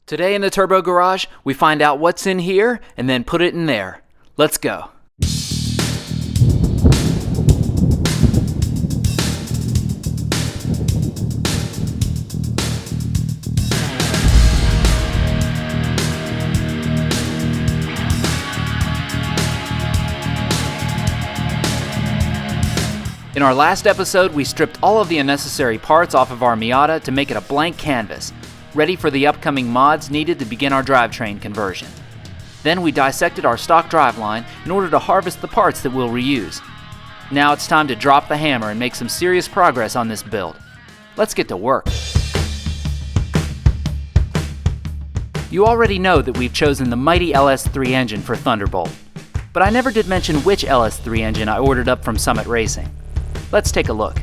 Today in the Turbo Garage, we find out what's in here and then put it in there. Let's go. In our last episode, we stripped all of the unnecessary parts off of our Miata to make it a blank canvas, ready for the upcoming mods needed to begin our drivetrain conversion. Then we dissected our stock driveline in order to harvest the parts that we'll reuse. Now it's time to drop the hammer and make some serious progress on this build. Let's get to work. You already know that we've chosen the mighty LS3 engine for Thunderbolt, but I never did mention which LS3 engine I ordered up from Summit Racing. Let's take a look.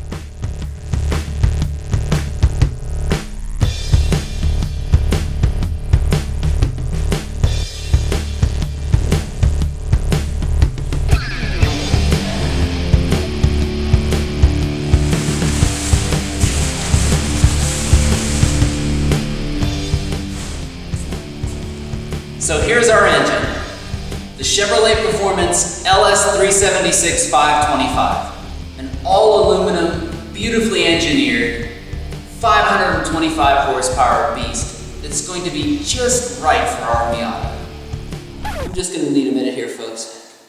So here's our engine, the Chevrolet Performance LS3 525, an all-aluminum, beautifully engineered, 525 horsepower beast that's going to be just right for our Miata. I'm just going to need a minute here, folks.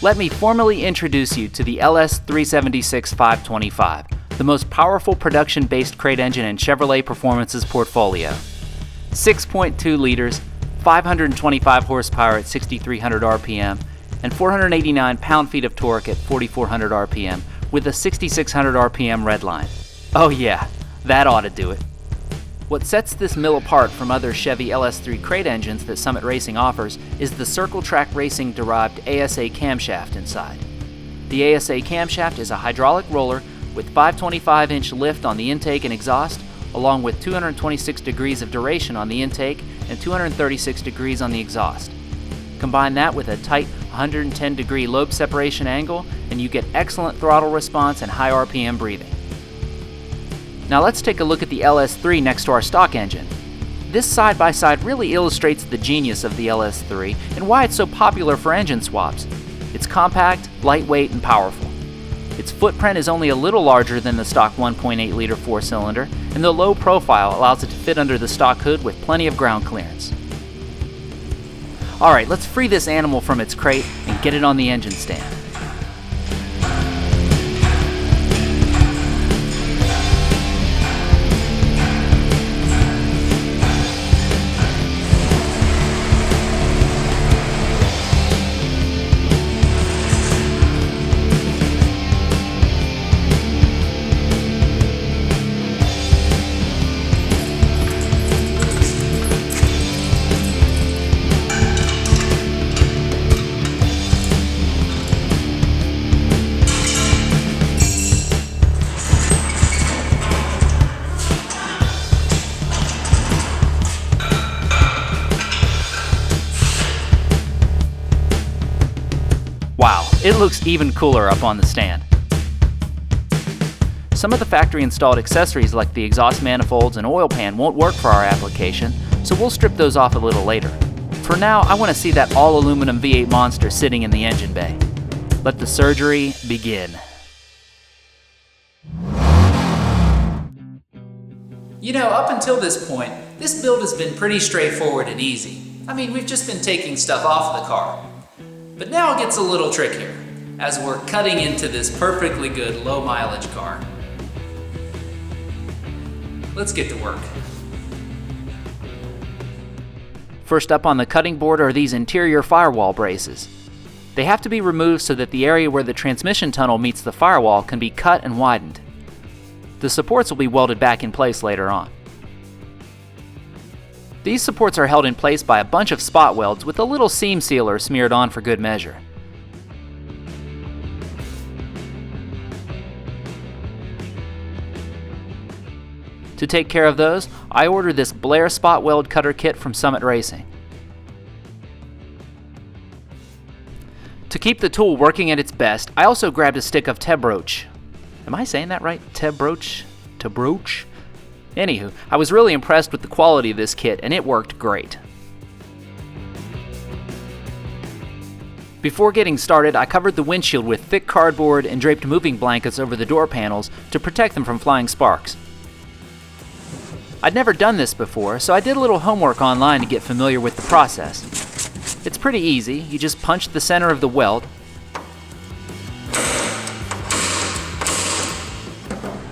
Let me formally introduce you to the LS3 525, the most powerful production-based crate engine in Chevrolet Performance's portfolio. 6.2 liters, 525 horsepower at 6,300 RPM, and 489 pound-feet of torque at 4,400 RPM with a 6,600 RPM redline. Oh yeah, that ought to do it. What sets this mill apart from other Chevy LS3 crate engines that Summit Racing offers is the Circle Track Racing derived ASA camshaft inside. The ASA camshaft is a hydraulic roller with 525-inch lift on the intake and exhaust, along with 226 degrees of duration on the intake and 236 degrees on the exhaust. Combine that with a tight 110-degree lobe separation angle, and you get excellent throttle response and high RPM breathing. Now let's take a look at the LS3 next to our stock engine. This side-by-side really illustrates the genius of the LS3 and why it's so popular for engine swaps. It's compact, lightweight, and powerful. Its footprint is only a little larger than the stock 1.8-liter four-cylinder, and the low profile allows it to fit under the stock hood with plenty of ground clearance. Alright, let's free this animal from its crate and get it on the engine stand. Wow, it looks even cooler up on the stand. Some of the factory installed accessories like the exhaust manifolds and oil pan won't work for our application, so we'll strip those off a little later. For now, I want to see that all aluminum V8 monster sitting in the engine bay. Let the surgery begin. You know, up until this point, this build has been pretty straightforward and easy. I mean, we've just been taking stuff off the car. But now it gets a little trickier, as we're cutting into this perfectly good low mileage car. Let's get to work. First up on the cutting board are these interior firewall braces. They have to be removed so that the area where the transmission tunnel meets the firewall can be cut and widened. The supports will be welded back in place later on. These supports are held in place by a bunch of spot welds with a little seam sealer smeared on for good measure. To take care of those, I ordered this Blair spot weld cutter kit from Summit Racing. To keep the tool working at its best, I also grabbed a stick of Tebroach. Am I saying that right? Tebroach? Anywho, I was really impressed with the quality of this kit, and it worked great. Before getting started, I covered the windshield with thick cardboard and draped moving blankets over the door panels to protect them from flying sparks. I'd never done this before, so I did a little homework online to get familiar with the process. It's pretty easy. You just punch the center of the weld,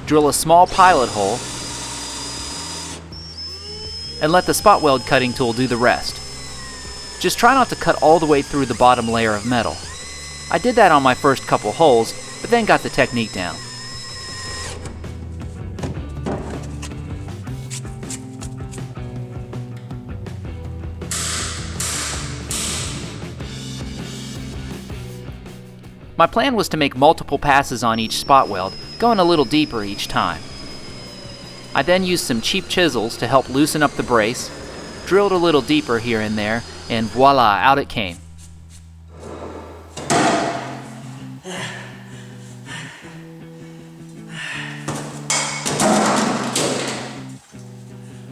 drill a small pilot hole, and let the spot weld cutting tool do the rest. Just try not to cut all the way through the bottom layer of metal. I did that on my first couple holes, but then got the technique down. My plan was to make multiple passes on each spot weld, going a little deeper each time. I then used some cheap chisels to help loosen up the brace, drilled a little deeper here and there, and voila, out it came.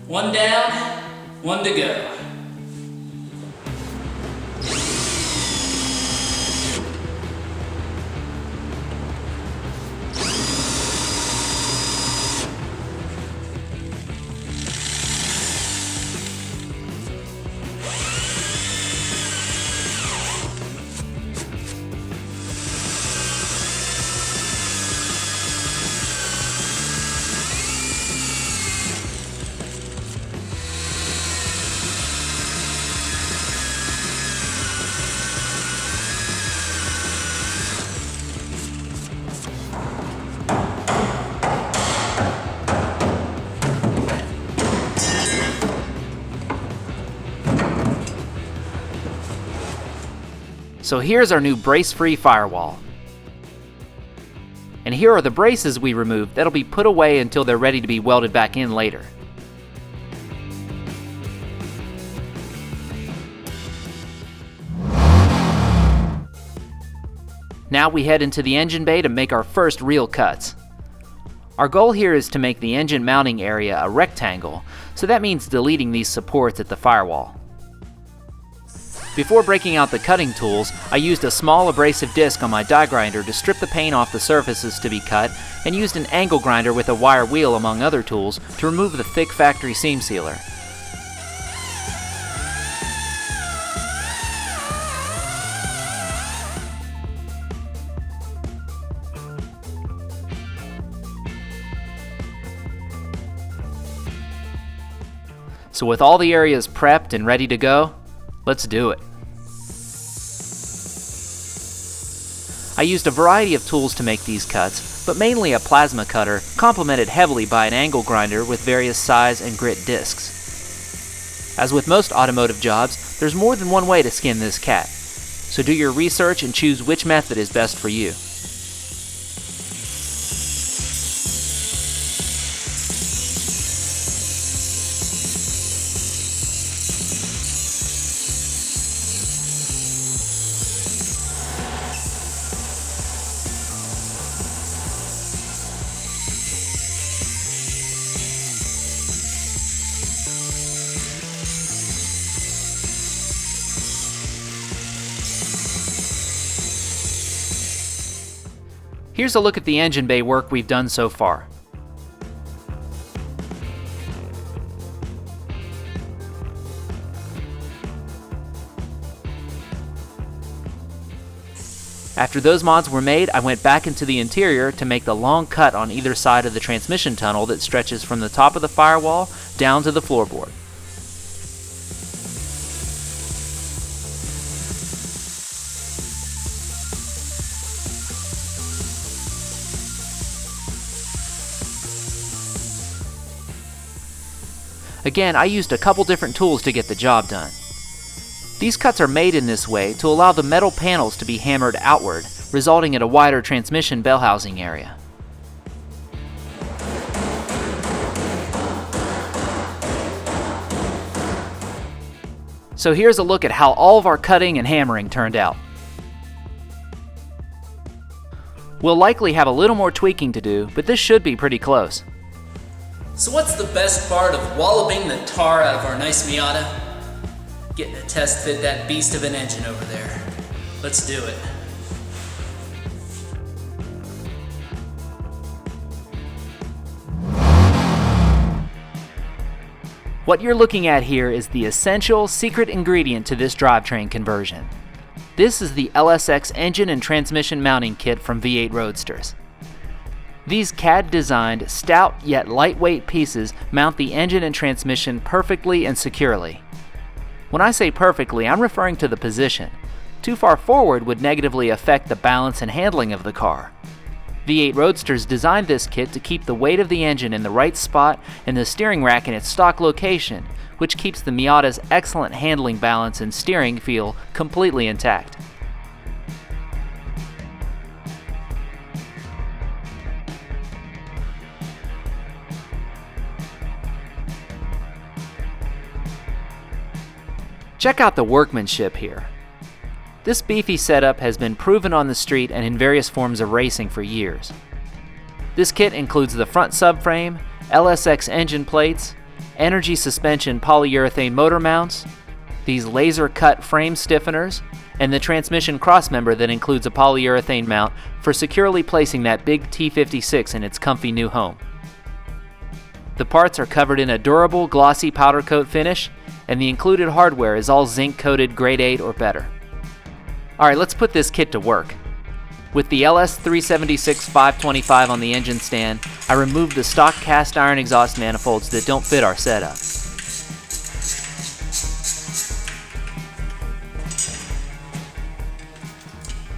One down, one to go. So here's our new brace-free firewall. And here are the braces we removed that'll be put away until they're ready to be welded back in later. Now we head into the engine bay to make our first real cuts. Our goal here is to make the engine mounting area a rectangle, so that means deleting these supports at the firewall. Before breaking out the cutting tools, I used a small abrasive disc on my die grinder to strip the paint off the surfaces to be cut, and used an angle grinder with a wire wheel among other tools to remove the thick factory seam sealer. So with all the areas prepped and ready to go, let's do it. I used a variety of tools to make these cuts, but mainly a plasma cutter, complemented heavily by an angle grinder with various size and grit discs. As with most automotive jobs, there's more than one way to skin this cat, so do your research and choose which method is best for you. Here's a look at the engine bay work we've done so far. After those mods were made, I went back into the interior to make the long cut on either side of the transmission tunnel that stretches from the top of the firewall down to the floorboard. Again, I used a couple different tools to get the job done. These cuts are made in this way to allow the metal panels to be hammered outward, resulting in a wider transmission bell housing area. So here's a look at how all of our cutting and hammering turned out. We'll likely have a little more tweaking to do, but this should be pretty close. So what's the best part of walloping the tar out of our nice Miata? Getting to test fit that beast of an engine over there. Let's do it. What you're looking at here is the essential secret ingredient to this drivetrain conversion. This is the LSX engine and transmission mounting kit from V8 Roadsters. These CAD-designed, stout yet lightweight pieces mount the engine and transmission perfectly and securely. When I say perfectly, I'm referring to the position. Too far forward would negatively affect the balance and handling of the car. V8 Roadsters designed this kit to keep the weight of the engine in the right spot and the steering rack in its stock location, which keeps the Miata's excellent handling balance and steering feel completely intact. Check out the workmanship here. This beefy setup has been proven on the street and in various forms of racing for years. This kit includes the front subframe, LSX engine plates, energy suspension polyurethane motor mounts, these laser-cut frame stiffeners, and the transmission crossmember that includes a polyurethane mount for securely placing that big T56 in its comfy new home. The parts are covered in a durable, glossy powder coat finish, and the included hardware is all zinc-coated grade 8 or better. Alright, let's put this kit to work. With the LS3 525 on the engine stand, I removed the stock cast iron exhaust manifolds that don't fit our setup.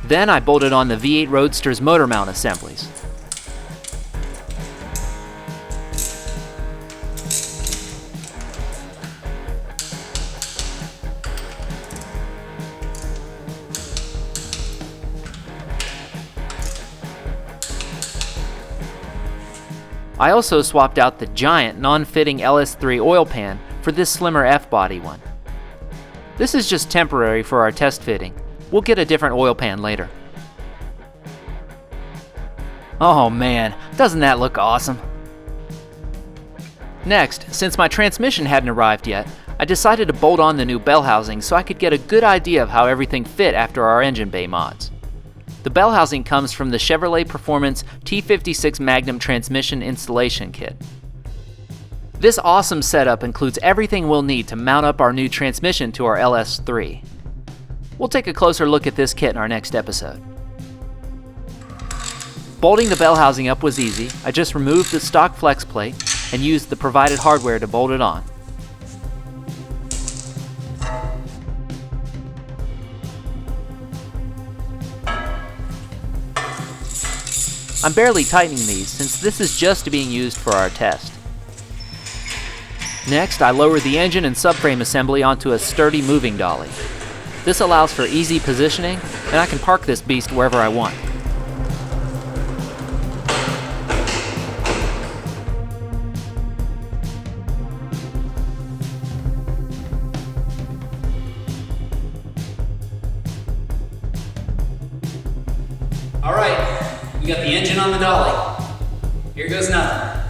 Then I bolted on the V8 Roadsters motor mount assemblies. I also swapped out the giant non-fitting LS3 oil pan for this slimmer F-body one. This is just temporary for our test fitting. We'll get a different oil pan later. Oh man, doesn't that look awesome? Next, since my transmission hadn't arrived yet, I decided to bolt on the new bell housing so I could get a good idea of how everything fit after our engine bay mods. The bell housing comes from the Chevrolet Performance T56 Magnum transmission installation kit. This awesome setup includes everything we'll need to mount up our new transmission to our LS3. We'll take a closer look at this kit in our next episode. Bolting the bell housing up was easy. I just removed the stock flex plate and used the provided hardware to bolt it on. I'm barely tightening these since this is just being used for our test. Next, I lowered the engine and subframe assembly onto a sturdy moving dolly. This allows for easy positioning, and I can park this beast wherever I want. All right, we got the engine on the dolly. Here goes nothing.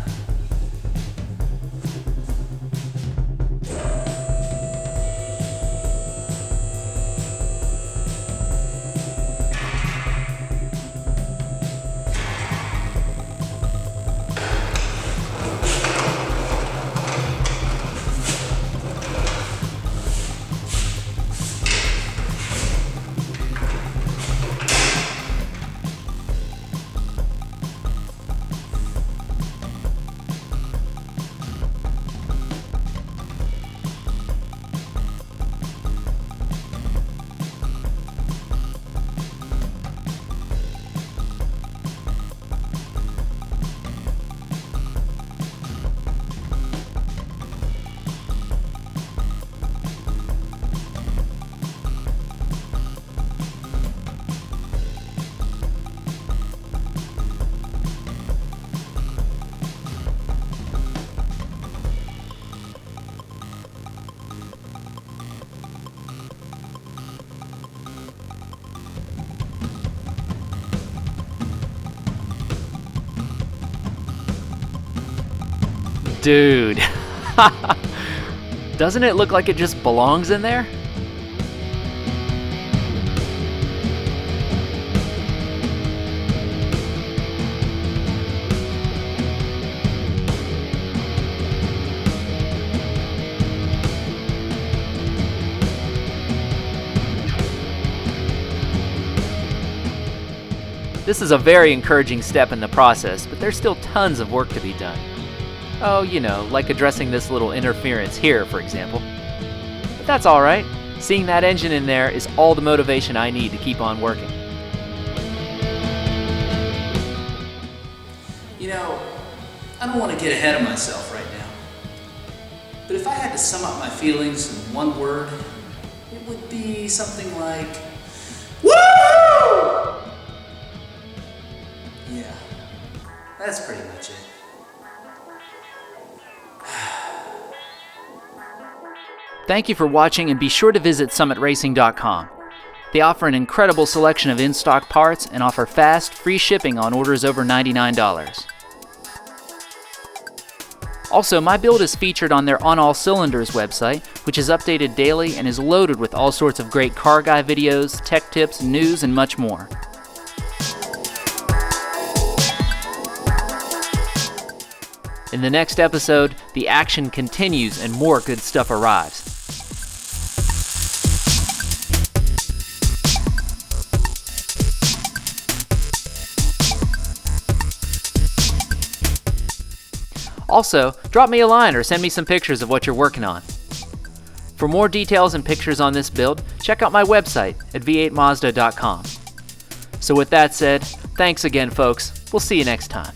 Dude. Doesn't it look like it just belongs in there? This is a very encouraging step in the process, but there's still tons of work to be done. Oh, you know, like addressing this little interference here, for example. But that's alright. Seeing that engine in there is all the motivation I need to keep on working. You know, I don't want to get ahead of myself right now. But if I had to sum up my feelings in one word, it would be something like, woo! Yeah, that's pretty much it. Thank you for watching, and be sure to visit summitracing.com. They offer an incredible selection of in-stock parts and offer fast, free shipping on orders over $99. Also, my build is featured on their On All Cylinders website, which is updated daily and is loaded with all sorts of great car guy videos, tech tips, news, and much more. In the next episode, the action continues and more good stuff arrives. Also, drop me a line or send me some pictures of what you're working on. For more details and pictures on this build, check out my website at v8mazda.com. So with that said, thanks again folks, we'll see you next time.